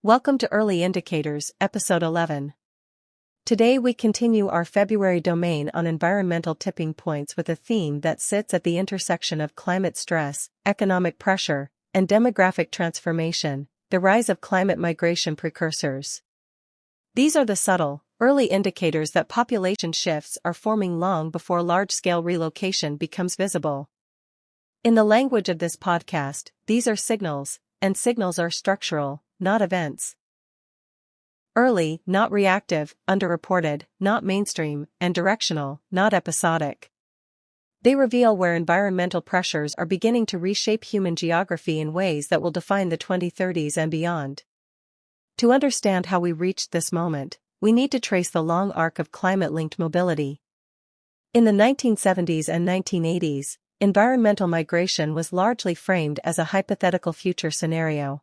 Welcome to Early Indicators, Episode 11. Today we continue our February domain on environmental tipping points with a theme that sits at the intersection of climate stress, economic pressure, and demographic transformation, the rise of climate migration precursors. These are the subtle, early indicators that population shifts are forming long before large-scale relocation becomes visible. In the language of this podcast, these are signals, and signals are structural, not events. Early, not reactive, underreported, not mainstream, and directional, not episodic. They reveal where environmental pressures are beginning to reshape human geography in ways that will define the 2030s and beyond. To understand how we reached this moment, we need to trace the long arc of climate-linked mobility. In the 1970s and 1980s, environmental migration was largely framed as a hypothetical future scenario.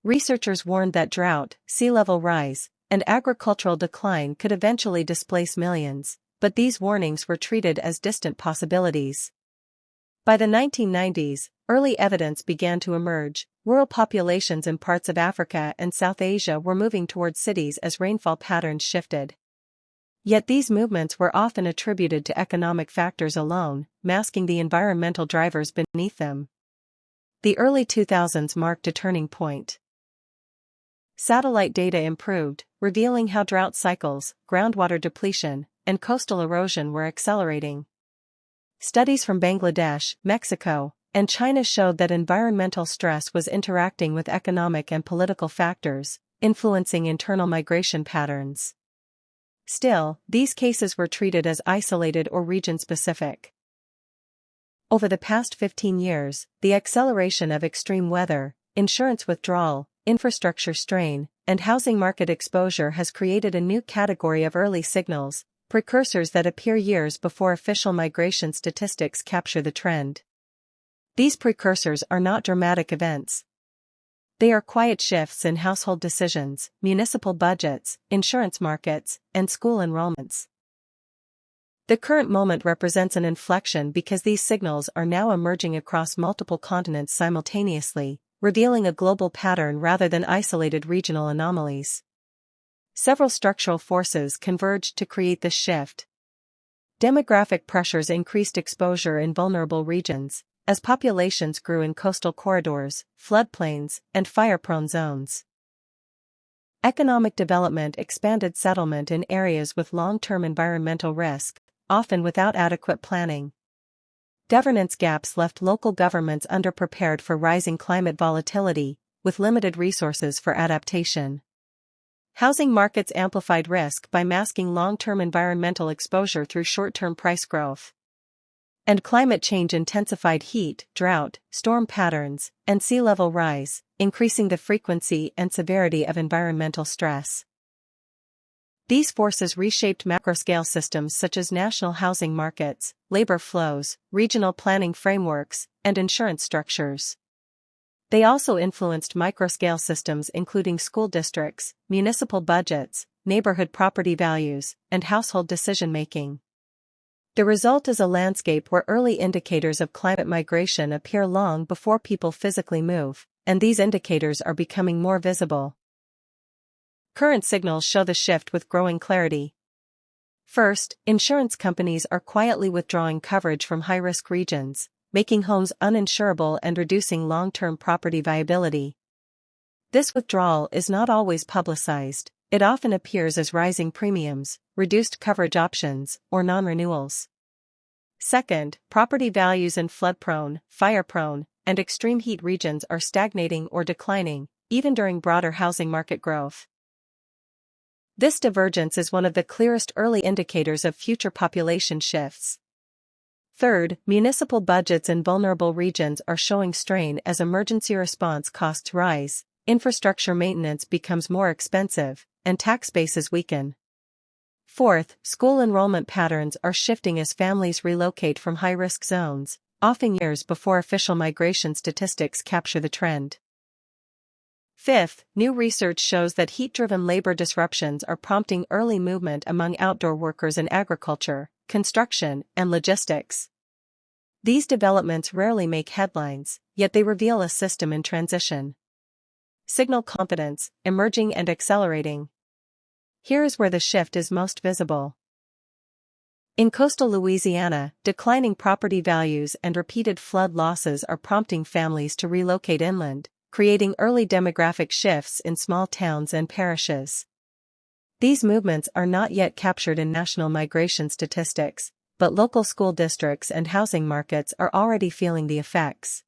Researchers warned that drought, sea level rise, and agricultural decline could eventually displace millions, but these warnings were treated as distant possibilities. By the 1990s, early evidence began to emerge. Rural populations in parts of Africa and South Asia were moving towards cities as rainfall patterns shifted. Yet these movements were often attributed to economic factors alone, masking the environmental drivers beneath them. The early 2000s marked a turning point. Satellite data improved, revealing how drought cycles, groundwater depletion, and coastal erosion were accelerating. Studies from Bangladesh, Mexico, and China showed that environmental stress was interacting with economic and political factors, influencing internal migration patterns. Still, these cases were treated as isolated or region-specific. Over the past 15 years, the acceleration of extreme weather, insurance withdrawal, infrastructure strain, and housing market exposure has created a new category of early signals, precursors that appear years before official migration statistics capture the trend. These precursors are not dramatic events. They are quiet shifts in household decisions, municipal budgets, insurance markets, and school enrollments. The current moment represents an inflection because these signals are now emerging across multiple continents simultaneously, revealing a global pattern rather than isolated regional anomalies. Several structural forces converged to create this shift. Demographic pressures increased exposure in vulnerable regions, as populations grew in coastal corridors, floodplains, and fire-prone zones. Economic development expanded settlement in areas with long-term environmental risk, often without adequate planning. Governance gaps left local governments underprepared for rising climate volatility, with limited resources for adaptation. Housing markets amplified risk by masking long-term environmental exposure through short-term price growth. And climate change intensified heat, drought, storm patterns, and sea level rise, increasing the frequency and severity of environmental stress. These forces reshaped macroscale systems such as national housing markets, labor flows, regional planning frameworks, and insurance structures. They also influenced microscale systems including school districts, municipal budgets, neighborhood property values, and household decision-making. The result is a landscape where early indicators of climate migration appear long before people physically move, and these indicators are becoming more visible. Current signals show the shift with growing clarity. First, insurance companies are quietly withdrawing coverage from high-risk regions, making homes uninsurable and reducing long-term property viability. This withdrawal is not always publicized. It often appears as rising premiums, reduced coverage options, or non-renewals. Second, property values in flood-prone, fire-prone, and extreme heat regions are stagnating or declining, even during broader housing market growth. This divergence is one of the clearest early indicators of future population shifts. Third, municipal budgets in vulnerable regions are showing strain as emergency response costs rise, infrastructure maintenance becomes more expensive, and tax bases weaken. Fourth, school enrollment patterns are shifting as families relocate from high-risk zones, often years before official migration statistics capture the trend. Fifth, new research shows that heat-driven labor disruptions are prompting early movement among outdoor workers in agriculture, construction, and logistics. These developments rarely make headlines, yet they reveal a system in transition. signal confidence, emerging and accelerating. Here is where the shift is most visible. In coastal Louisiana, declining property values and repeated flood losses are prompting families to relocate inland, creating early demographic shifts in small towns and parishes. These movements are not yet captured in national migration statistics, but local school districts and housing markets are already feeling the effects.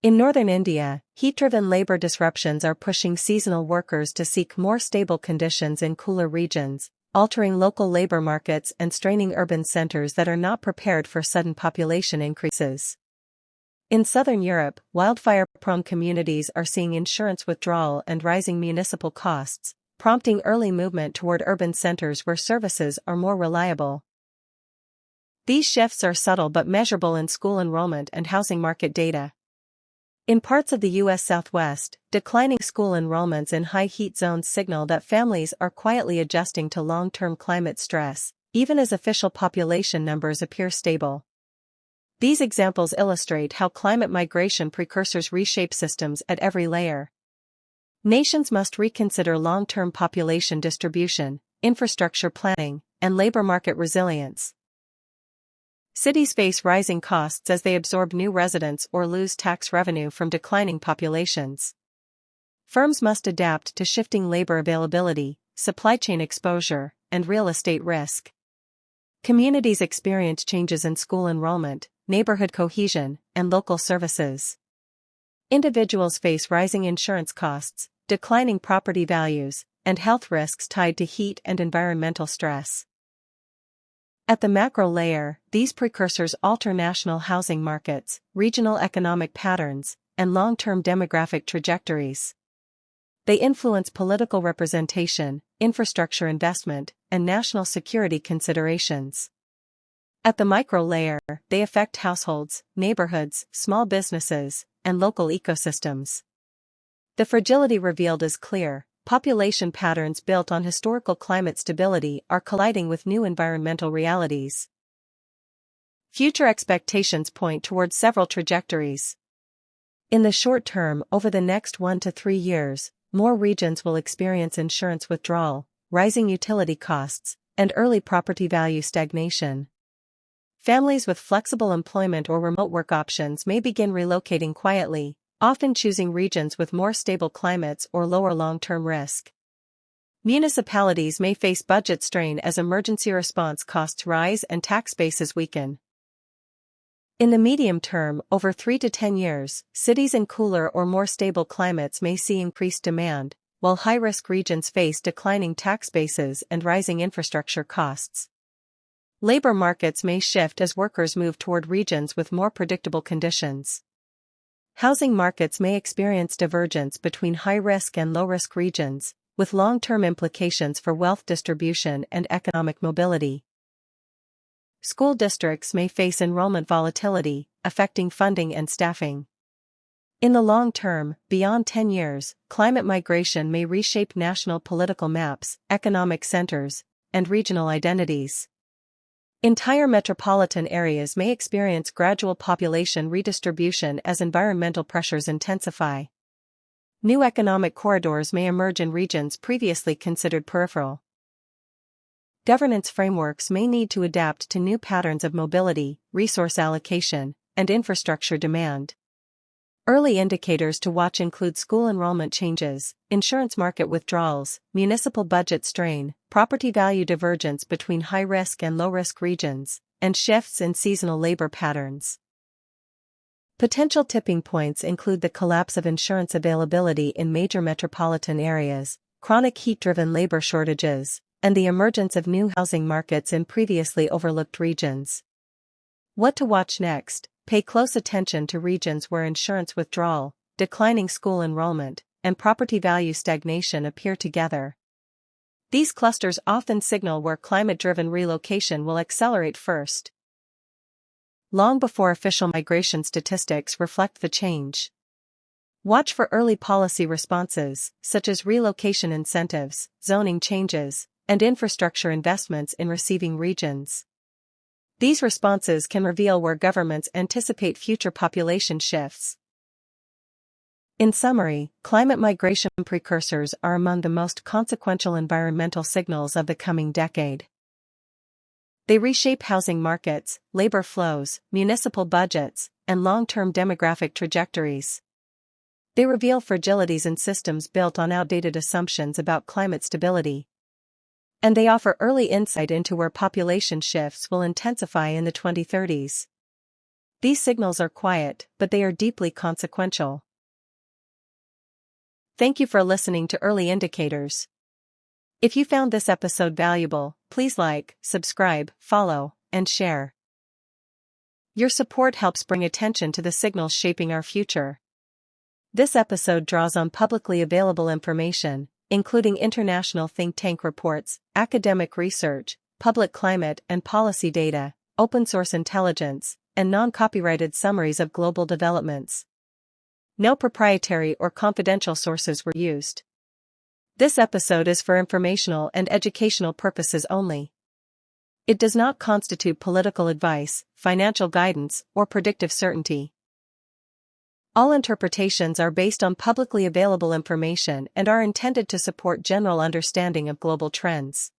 In northern India, heat-driven labor disruptions are pushing seasonal workers to seek more stable conditions in cooler regions, altering local labor markets and straining urban centers that are not prepared for sudden population increases. In southern Europe, wildfire-prone communities are seeing insurance withdrawal and rising municipal costs, prompting early movement toward urban centers where services are more reliable. These shifts are subtle but measurable in school enrollment and housing market data. In parts of the U.S. Southwest, declining school enrollments in high heat zones signal that families are quietly adjusting to long-term climate stress, even as official population numbers appear stable. These examples illustrate how climate migration precursors reshape systems at every layer. Nations must reconsider long-term population distribution, infrastructure planning, and labor market resilience. Cities face rising costs as they absorb new residents or lose tax revenue from declining populations. Firms must adapt to shifting labor availability, supply chain exposure, and real estate risk. Communities experience changes in school enrollment, neighborhood cohesion, and local services. Individuals face rising insurance costs, declining property values, and health risks tied to heat and environmental stress. At the macro layer, these precursors alter national housing markets, regional economic patterns, and long-term demographic trajectories. They influence political representation, infrastructure investment, and national security considerations. At the micro layer, they affect households, neighborhoods, small businesses, and local ecosystems. The fragility revealed is clear. Population patterns built on historical climate stability are colliding with new environmental realities. Future expectations point toward several trajectories. In the short term, over the next 1 to 3 years, more regions will experience insurance withdrawal, rising utility costs, and early property value stagnation. Families with flexible employment or remote work options may begin relocating quietly, often choosing regions with more stable climates or lower long-term risk. Municipalities may face budget strain as emergency response costs rise and tax bases weaken. In the medium term, over 3 to 10 years, cities in cooler or more stable climates may see increased demand, while high-risk regions face declining tax bases and rising infrastructure costs. Labor markets may shift as workers move toward regions with more predictable conditions. Housing markets may experience divergence between high-risk and low-risk regions, with long-term implications for wealth distribution and economic mobility. School districts may face enrollment volatility, affecting funding and staffing. In the long term, beyond 10 years, climate migration may reshape national political maps, economic centers, and regional identities. Entire metropolitan areas may experience gradual population redistribution as environmental pressures intensify. New economic corridors may emerge in regions previously considered peripheral. Governance frameworks may need to adapt to new patterns of mobility, resource allocation, and infrastructure demand. Early indicators to watch include school enrollment changes, insurance market withdrawals, municipal budget strain, property value divergence between high-risk and low-risk regions, and shifts in seasonal labor patterns. Potential tipping points include the collapse of insurance availability in major metropolitan areas, chronic heat-driven labor shortages, and the emergence of new housing markets in previously overlooked regions. What to watch next? Pay close attention to regions where insurance withdrawal, declining school enrollment, and property value stagnation appear together. These clusters often signal where climate-driven relocation will accelerate first, long before official migration statistics reflect the change. Watch for early policy responses, such as relocation incentives, zoning changes, and infrastructure investments in receiving regions. These responses can reveal where governments anticipate future population shifts. In summary, climate migration precursors are among the most consequential environmental signals of the coming decade. They reshape housing markets, labor flows, municipal budgets, and long-term demographic trajectories. They reveal fragilities in systems built on outdated assumptions about climate stability. And they offer early insight into where population shifts will intensify in the 2030s. These signals are quiet, but they are deeply consequential. Thank you for listening to Early Indicators. If you found this episode valuable, please like, subscribe, follow, and share. Your support helps bring attention to the signals shaping our future. This episode draws on publicly available information, including international think tank reports, academic research, public climate and policy data, open-source intelligence, and non-copyrighted summaries of global developments. No proprietary or confidential sources were used. This episode is for informational and educational purposes only. It does not constitute political advice, financial guidance, or predictive certainty. All interpretations are based on publicly available information and are intended to support general understanding of global trends.